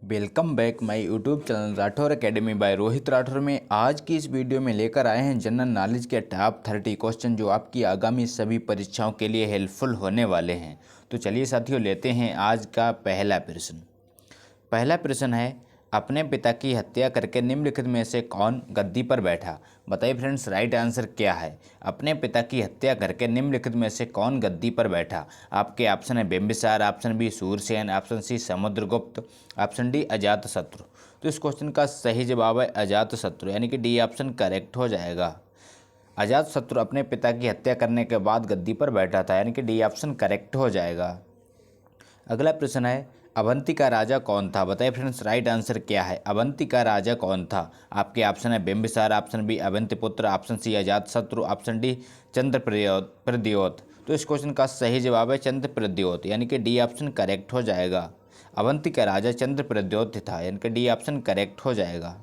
Welcome back my YouTube channel Rathore academy by Rohit Rathore में आज की इस वीडियो में लेकर आए हैं जनरल नॉलेज के टॉप 30 क्वेश्चन जो आपकी आगामी सभी परीक्षाओं के लिए हेल्पफुल होने वाले हैं। तो चलिए साथियों लेते हैं आज का पहला प्रश्न। पहला प्रश्न है, अपने पिता की हत्या करके निम्नलिखित में से कौन गद्दी पर बैठा? बताइए फ्रेंड्स, राइट आंसर क्या है? अपने पिता की हत्या करके निम्नलिखित में से कौन गद्दी पर बैठा? आपके ऑप्शन है Bimbisara, option B Sursen, option C Samudragupta, option D Ajatashatru. तो इस क्वेश्चन का सही जवाब है अजातशत्रु, यानी कि डी ऑप्शन करेक्ट हो जाएगा। अजातशत्रु अपने पिता की हत्या करने के बाद गद्दी पर बैठा था, यानी कि डी ऑप्शन करेक्ट हो जाएगा। अगला प्रश्न है, अवंती का राजा कौन था? बताइए फ्रेंड्स, राइट आंसर क्या है? अवंती का राजा कौन था? आपके ऑप्शन है Bimbisara, option B Avantiputra, option C Ajatashatru, option D Chandpradyota. तो इस क्वेश्चन का सही जवाब है चंद्रप्रद्योत, यानी कि डी ऑप्शन करेक्ट हो जाएगा। अवंती का राजा चंद्रप्रद्योत था, यानी कि डी ऑप्शन करेक्ट हो जाएगा।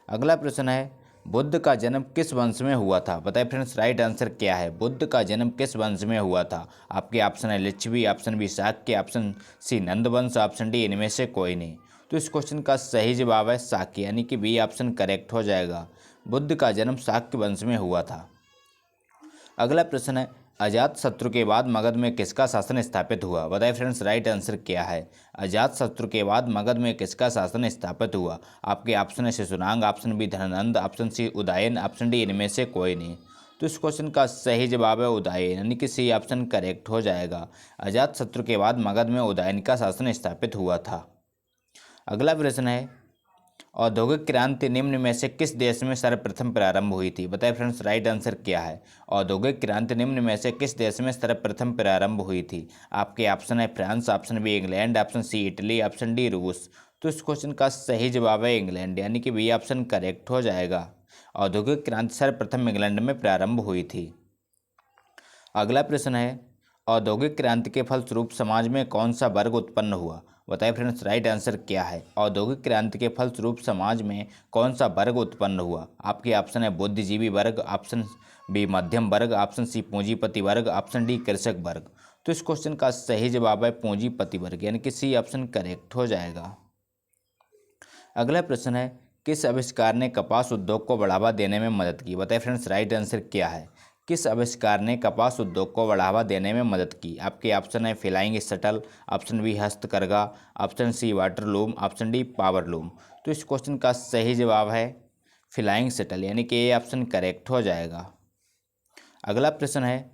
अगला प्रश्न है, बुद्ध का जन्म किस वंश में हुआ था? बताइए फ्रेंड्स, राइट आंसर क्या है? बुद्ध का जन्म किस वंश में हुआ था? आपके ऑप्शन है Lichchhavi, option B Shakya, option C Nanda वंश, ऑप्शन डी इनमें से कोई नहीं। तो इस क्वेश्चन का सही जवाब है शाक्य, यानी कि बी ऑप्शन करेक्ट हो जाएगा। बुद्ध का जन्म शाक्य वंश में हुआ था। अगला प्रश्न है, अजातशत्रु के बाद मगध में किसका शासन स्थापित हुआ? बताइए फ्रेंड्स, राइट आंसर क्या है? अजातशत्रु के बाद मगध में किसका शासन स्थापित हुआ? आपके ऑप्शन है Shishunaga, option B Dhanananda, option C Udayin, option D इनमें से कोई नहीं। तो इस क्वेश्चन का सही जवाब है उदयन, यानी कि सी ऑप्शन करेक्ट हो जाएगा। अजातशत्रु के बाद मगध में उदयन का शासन स्थापित हुआ था। अगला प्रश्न है, औद्योगिक क्रांति निम्न में से किस देश में सर्वप्रथम प्रारंभ हुई थी? बताइए फ्रेंड्स, राइट आंसर क्या है? औद्योगिक क्रांति निम्न में से किस देश में सर्वप्रथम प्रारंभ हुई थी? आपके ऑप्शन है France, option B England, option C Italy, option D रूस। तो इस क्वेश्चन का सही जवाब है इंग्लैंड, यानी कि बी ऑप्शन करेक्ट हो जाएगा। औद्योगिक क्रांति सर्वप्रथम इंग्लैंड में प्रारंभ हुई थी। अगला प्रश्न है, औद्योगिक क्रांति के फलस्वरूप समाज में कौन सा वर्ग उत्पन्न हुआ? बताइए फ्रेंड्स, राइट आंसर क्या है? औद्योगिक क्रांति के फलस्वरूप समाज में कौन सा वर्ग उत्पन्न हुआ? आपके ऑप्शन है बुद्धिजीवी वर्ग, ऑप्शन बी मध्यम वर्ग, ऑप्शन सी पूंजीपति वर्ग, ऑप्शन डी कृषक वर्ग। तो इस क्वेश्चन का सही जवाब है पूंजीपति वर्ग, यानी कि सी ऑप्शन करेक्ट हो जाएगा। अगला प्रश्न है, किस आविष्कार ने कपास उद्योग को बढ़ावा देने में मदद की? बताइए फ्रेंड्स, राइट आंसर क्या है? किस आविष्कार ने कपास उद्योग को बढ़ावा देने में मदद की? आपके ऑप्शन है फ्लाइंग शटल, ऑप्शन बी हस्तकरघा, option C water loom, option D power loom. तो इस क्वेश्चन का सही जवाब है फ्लाइंग शटल, यानी कि ये ऑप्शन करेक्ट हो जाएगा। अगला प्रश्न है,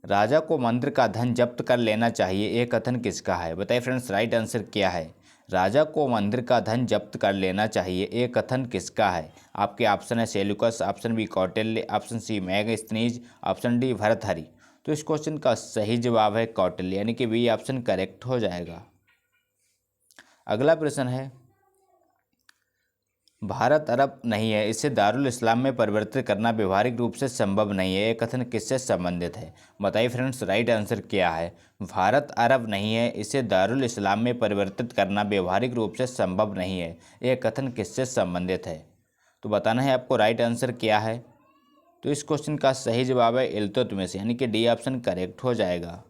राजा को मंदिर का धन जब्त कर लेना चाहिए, ये कथन किसका है? बताइए फ्रेंड्स, राइट आंसर क्या है? राजा को मंदिर का धन जब्त कर लेना चाहिए, ये कथन किसका है? आपके ऑप्शन है Seleucus, option B Kautilya, option C Megasthenes, option D Bharthari. तो इस क्वेश्चन का सही जवाब है कौटिल्य, यानी कि बी ऑप्शन करेक्ट हो जाएगा। अगला प्रश्न है, भारत अरब नहीं है, इसे दारुल इस्लाम में परिवर्तित करना व्यवहारिक रूप से संभव नहीं है, यह कथन किससे संबंधित है? बताइए फ्रेंड्स, राइट आंसर क्या है? भारत अरब नहीं है, इसे दारुल इस्लाम में परिवर्तित करना व्यवहारिक रूप से संभव नहीं है, यह कथन किससे संबंधित है? तो बताना है आपको राइट आंसर क्या है। तो इस क्वेश्चन का सही जवाब है इल्तुतमिश, यानी कि डी ऑप्शन करेक्ट हो जाएगा।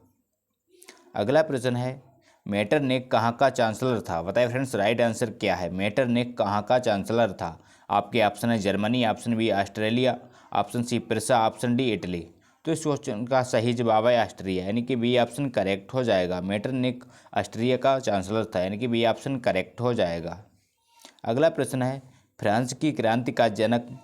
अगला प्रश्न है, मेटरनिख कहाँ का चांसलर था? बताइए फ्रेंड्स, राइट आंसर क्या है? मेटरनिख कहाँ का चांसलर था? आपके ऑप्शन है Germany, option B Australia, option C Prussia, option D Italy. तो इस क्वेश्चन का सही जवाब है ऑस्ट्रिया, यानी कि बी ऑप्शन करेक्ट हो जाएगा। मेटरनिख ऑस्ट्रिया का चांसलर था, यानी कि बी ऑप्शन करेक्ट हो जाएगा। अगला प्रश्न है, फ्रांस की क्रांति का जनक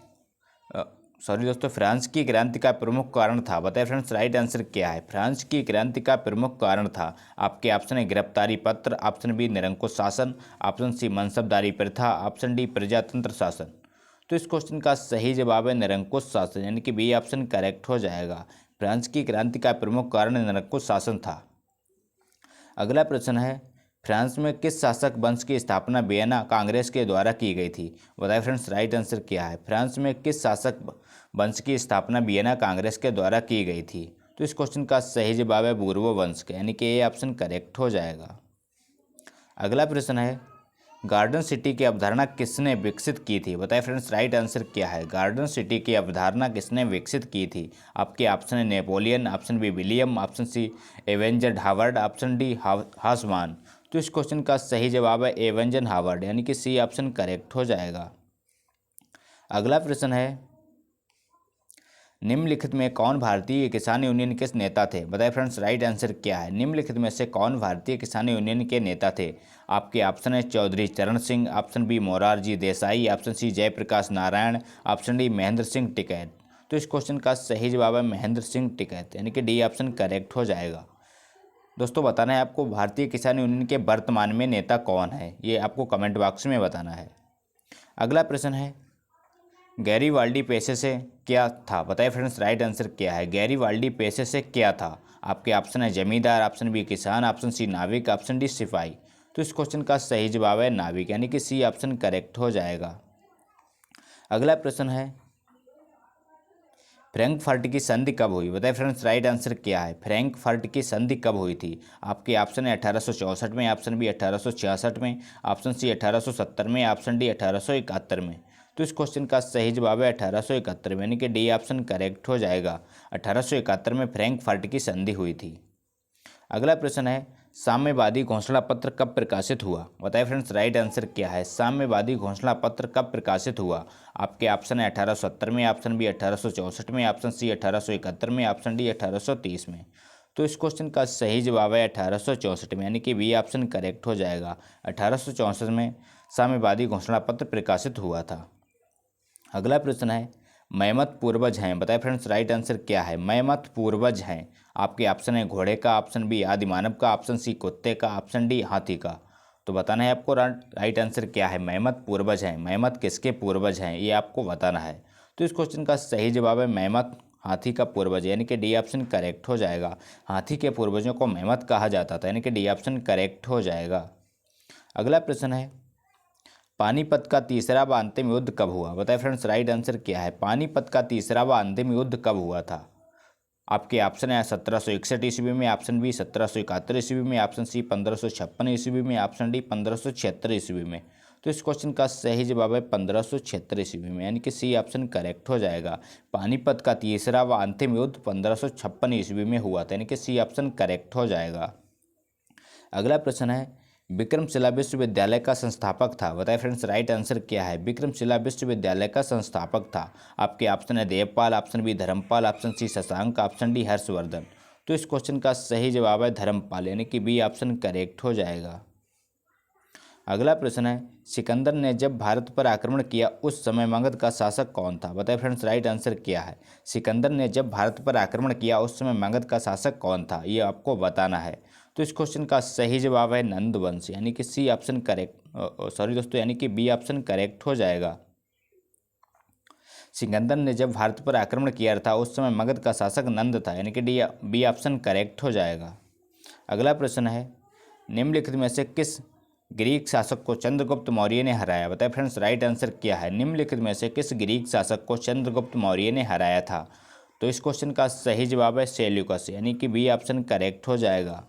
फ्रांस की क्रांति का प्रमुख कारण था? बताइए फ्रेंड्स, राइट आंसर क्या है? फ्रांस की क्रांति का प्रमुख कारण था। आपके ऑप्शन है गिरफ्तारी पत्र, ऑप्शन बी निरंकुश शासन, ऑप्शन सी मनसबदारी प्रथा, ऑप्शन डी प्रजातंत्र शासन। तो इस क्वेश्चन का सही जवाब है निरंकुश शासन, यानी कि बी ऑप्शन करेक्ट हो जाएगा। फ्रांस की क्रांति का प्रमुख कारण निरंकुश शासन था। अगला प्रश्न है, फ्रांस में किस शासक वंश की स्थापना वियना कांग्रेस के द्वारा की गई थी? बताइए फ्रेंड्स, राइट आंसर क्या है? फ्रांस में किस शासक वंश की स्थापना वियना कांग्रेस के द्वारा की गई थी? तो इस क्वेश्चन का सही जवाब है बूर्बो वंश का, यानी कि ये ऑप्शन करेक्ट हो जाएगा। अगला प्रश्न है, गार्डन सिटी की अवधारणा किसने विकसित की थी? बताइए फ्रेंड्स, राइट आंसर क्या है? गार्डन सिटी की अवधारणा किसने विकसित की थी? आपके ऑप्शन है Napoleon, option B William, option C Ebenezer Howard, option D Haussmann. तो इस क्वेश्चन का सही जवाब है एवेंजन हावर्ड, यानी कि सी ऑप्शन करेक्ट हो जाएगा। अगला प्रश्न है, निम्नलिखित में कौन भारतीय किसान यूनियन के नेता थे? बताइए फ्रेंड्स, राइट आंसर क्या है? निम्नलिखित में से कौन भारतीय किसान यूनियन के नेता थे? आपके ऑप्शन है Chaudhary Charan Singh, option B Morarji Desai, option C Jayaprakash Narayan, option D Mahendra Singh Tikait. तो इस क्वेश्चन का सही जवाब है महेंद्र सिंह टिकैत, यानी कि डी ऑप्शन करेक्ट हो जाएगा। दोस्तों बताना है आपको भारतीय किसान यूनियन के वर्तमान में नेता कौन है, ये आपको कमेंट बॉक्स में बताना है। अगला प्रश्न है, गैरीवाल्डी पेशे से क्या था? बताइए फ्रेंड्स, राइट आंसर क्या है? गैरीवाल्डी पेशे से क्या था? आपके ऑप्शन है जमींदार, ऑप्शन बी किसान, ऑप्शन सी नाविक, ऑप्शन डी सिपाही। तो इस क्वेश्चन का सही जवाब है नाविक, यानी कि सी ऑप्शन करेक्ट हो जाएगा। अगला प्रश्न है, फ्रैंकफर्ट की संधि कब हुई? बताइए फ्रेंड्स, राइट आंसर क्या है? फ्रैंकफर्ट की संधि कब हुई थी? आपके ऑप्शन है 1864 में, ऑप्शन बी 1866 में, ऑप्शन सी 1870 में, ऑप्शन डी 1871 में। तो इस क्वेश्चन का सही जवाब है 1871 में, यानी कि डी ऑप्शन करेक्ट हो जाएगा। 1871 में फ्रैंकफर्ट की संधि हुई थी। अगला प्रश्न है, साम्यवादी घोषणा पत्र कब प्रकाशित हुआ? बताइए फ्रेंड्स, राइट आंसर क्या है? साम्यवादी घोषणा पत्र कब प्रकाशित हुआ? आपके ऑप्शन है 1870 में, ऑप्शन बी 1864 में, ऑप्शन सी 1871 में, ऑप्शन डी 1830 में। तो इस क्वेश्चन का सही जवाब है 1864 में, यानी कि बी ऑप्शन करेक्ट हो जाएगा। 1864 में साम्यवादी घोषणा पत्र प्रकाशित हुआ था। अगला प्रश्न है, मैमथ पूर्वज हैं? बताइए फ्रेंड्स, राइट आंसर क्या है? मैमथ पूर्वज हैं। आपके ऑप्शन है घोड़े का, ऑप्शन बी आदिमानव का, ऑप्शन सी कुत्ते का, ऑप्शन डी हाथी का। तो बताना है आपको राइट आंसर क्या है? मैमथ पूर्वज हैं। मैमथ किसके पूर्वज हैं, ये आपको बताना है। तो इस क्वेश्चन का सही जवाब है मैमथ हाथी का पूर्वज, यानी कि डी ऑप्शन करेक्ट हो जाएगा। हाथी के पूर्वजों को मैमथ कहा जाता था, यानी कि डी ऑप्शन करेक्ट हो जाएगा। अगला प्रश्न है, पानीपत का तीसरा व अंतिम युद्ध कब हुआ? बताइए फ्रेंड्स, राइट आंसर क्या है? पानीपत का तीसरा व अंतिम युद्ध कब हुआ था? आपके ऑप्शन है 1761 ईस्वी में, ऑप्शन बी 1771 ईस्वी में, ऑप्शन सी 1556 ईस्वी में, ऑप्शन डी 1576 ईस्वी में। तो इस क्वेश्चन का सही जवाब है 1576 ईस्वी में, यानी कि सी ऑप्शन करेक्ट हो जाएगा। पानीपत का तीसरा व अंतिम युद्ध 1556 ईस्वी में हुआ था, यानी कि सी ऑप्शन करेक्ट हो जाएगा। अगला प्रश्न है, विक्रमशिला विश्वविद्यालय का संस्थापक था? बताइए फ्रेंड्स, राइट आंसर क्या है? विक्रमशिला विश्वविद्यालय का संस्थापक था। आपके ऑप्शन है Devapala, option B Dharmapala, option C Shashanka, option D Harshavardhana. तो इस क्वेश्चन का सही जवाब है धर्मपाल, यानी कि बी ऑप्शन करेक्ट हो जाएगा। अगला प्रश्न है, सिकंदर ने जब भारत पर आक्रमण किया उस समय मगध का शासक कौन था? बताइए फ्रेंड्स, राइट आंसर क्या है? सिकंदर ने जब भारत पर आक्रमण किया उस समय मगध का शासक कौन था, ये आपको बताना है। तो इस क्वेश्चन का सही जवाब है नंदवंश, यानी कि सी ऑप्शन करेक्ट, सॉरी दोस्तों, यानी कि बी ऑप्शन करेक्ट हो जाएगा। सिकंदर ने जब भारत पर आक्रमण किया था उस समय मगध का शासक नंद था, यानी कि डी बी ऑप्शन करेक्ट हो जाएगा। अगला प्रश्न है, निम्नलिखित में से किस ग्रीक शासक को चंद्रगुप्त मौर्य ने हराया? बताइए फ्रेंड्स, राइट आंसर क्या है? निम्नलिखित में से किस ग्रीक शासक को चंद्रगुप्त मौर्य ने हराया था? तो इस क्वेश्चन का सही जवाब है सेल्यूकस, यानी कि बी ऑप्शन करेक्ट हो जाएगा।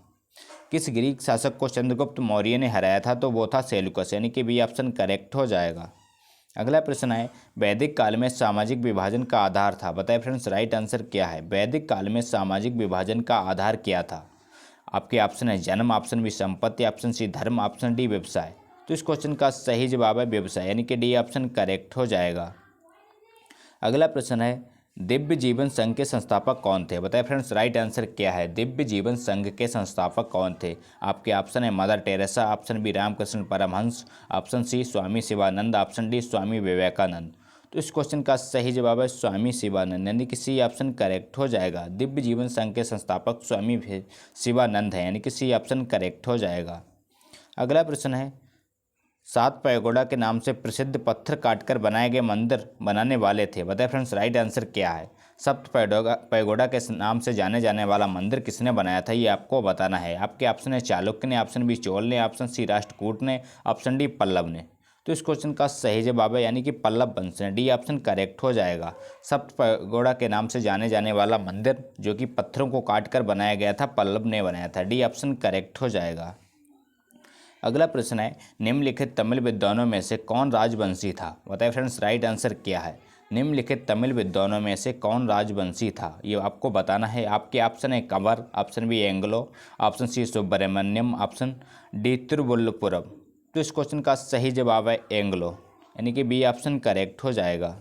किस ग्रीक शासक को चंद्रगुप्त मौर्य ने हराया था? तो वो था सेल्यूकस, यानी कि बी ऑप्शन करेक्ट हो जाएगा। अगला प्रश्न है, वैदिक काल में सामाजिक विभाजन का आधार था? बताइए फ्रेंड्स, राइट आंसर क्या है? वैदिक काल में सामाजिक विभाजन का आधार क्या था? आपके ऑप्शन है जन्म, ऑप्शन बी संपत्ति, ऑप्शन सी धर्म, ऑप्शन डी व्यवसाय। तो इस क्वेश्चन का सही जवाब है व्यवसाय, यानी कि डी ऑप्शन करेक्ट हो जाएगा। अगला प्रश्न है, दिव्य जीवन संघ के संस्थापक कौन थे? बताइए फ्रेंड्स, राइट आंसर क्या है? दिव्य जीवन संघ के संस्थापक कौन थे? आपके ऑप्शन है Mother Teresa, option B Ramakrishna Paramahamsa, option C Swami Sivananda, option D Swami Vivekananda. तो इस क्वेश्चन का सही जवाब है स्वामी शिवानंद, यानी कि सी ऑप्शन करेक्ट हो जाएगा। दिव्य जीवन संघ के संस्थापक स्वामी शिवानंद हैं, यानी कि सी ऑप्शन करेक्ट हो जाएगा। अगला प्रश्न है, सात पैगोडा के नाम से प्रसिद्ध पत्थर काटकर बनाए गए मंदिर बनाने वाले थे? बताइए फ्रेंड्स, राइट आंसर क्या है? सप्त पैगोडा के नाम से जाने जाने वाला मंदिर किसने बनाया था, ये आपको बताना है। आपके ऑप्शन है चालुक्य ने, ऑप्शन बी चोल ने, ऑप्शन सी राष्ट्रकूट ने, ऑप्शन डी पल्लव ने। तो इस क्वेश्चन का सही जवाब है यानी कि पल्लव वंश ने, डी ऑप्शन करेक्ट हो जाएगा। सप्त पैगोडा के नाम से जाने जाने वाला मंदिर जो कि पत्थरों को काटकर बनाया गया था, पल्लव ने बनाया था, डी ऑप्शन करेक्ट हो जाएगा। अगला प्रश्न है, निम्नलिखित तमिल विद्वानों में से कौन राजवंशी था? बताइए फ्रेंड्स, राइट आंसर क्या है? निम्नलिखित तमिल विद्वानों में से कौन राजवंशी था, ये आपको बताना है। आपके ऑप्शन है Kanwar, option B Anglo, option C Subramaniam, option D Tiruvallupuram. तो इस क्वेश्चन का सही जवाब है एंग्लो, यानी कि बी ऑप्शन करेक्ट हो जाएगा।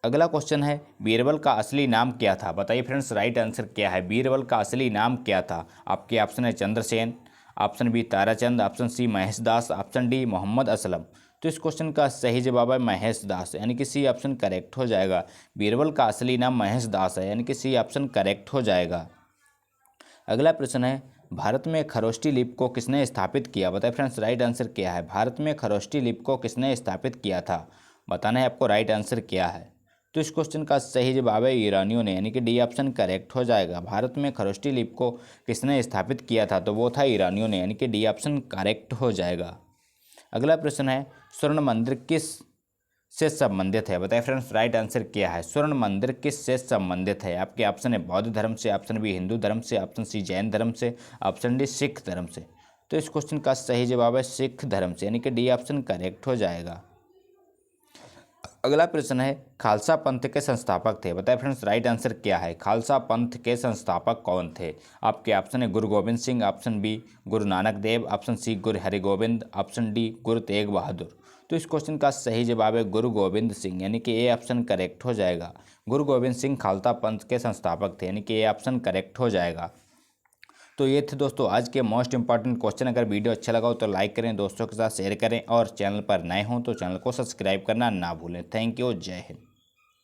अगला क्वेश्चन है बीरबल का असली नाम क्या था। बताइए फ्रेंड्स राइट आंसर क्या है, बीरबल का असली नाम क्या था। आपके ऑप्शन है Chandrasen, option B Tarachand, option C Mahesh Das, option D Mohammad Aslam. तो इस क्वेश्चन का सही जवाब है महेश दास, यानी कि सी ऑप्शन करेक्ट हो जाएगा। बीरबल का असली नाम महेश दास है, यानी कि सी ऑप्शन करेक्ट हो जाएगा। अगला प्रश्न है भारत में खरोष्ठी लिपि को किसने स्थापित किया। बताइए फ्रेंड्स राइट आंसर क्या है, भारत में खरोष्ठी लिपि को किसने स्थापित किया था। बताना है आपको राइट आंसर क्या है। तो इस क्वेश्चन का सही जवाब है ईरानियों ने, यानी कि डी ऑप्शन करेक्ट हो जाएगा। भारत में खरोष्ठी लिपि को किसने स्थापित किया था, तो वो था ईरानियों ने, यानी कि डी ऑप्शन करेक्ट हो जाएगा। अगला प्रश्न है स्वर्ण मंदिर किस से संबंधित है। बताइए फ्रेंड्स राइट आंसर क्या है, स्वर्ण मंदिर किस से संबंधित है। आपके ऑप्शन है बौद्ध धर्म से, ऑप्शन बी हिंदू धर्म से, ऑप्शन सी जैन धर्म से, ऑप्शन डी सिख धर्म से। तो इस क्वेश्चन का सही जवाब है सिख धर्म से, यानी कि डी ऑप्शन करेक्ट हो जाएगा। अगला प्रश्न है खालसा पंथ के संस्थापक थे। बताइए फ्रेंड्स राइट आंसर क्या है, खालसा पंथ के संस्थापक कौन थे। आपके ऑप्शन है गुरु Govind Singh, option B Guru Nanak Dev, option C गुरु हरिगोविंद, ऑप्शन डी गुरु तेग बहादुर। तो इस क्वेश्चन का सही जवाब है गुरु गोविंद सिंह, यानी कि ए ऑप्शन करेक्ट हो जाएगा। गुरु गोविंद सिंह खालसा पंथ के संस्थापक थे, यानी कि ए ऑप्शन करेक्ट हो जाएगा। तो ये थे दोस्तों आज के मोस्ट इंपॉर्टेंट क्वेश्चन। अगर वीडियो अच्छा लगा हो तो लाइक करें, दोस्तों के साथ शेयर करें और चैनल पर नए हों तो चैनल को सब्सक्राइब करना ना भूलें। थैंक यू, जय हिंद।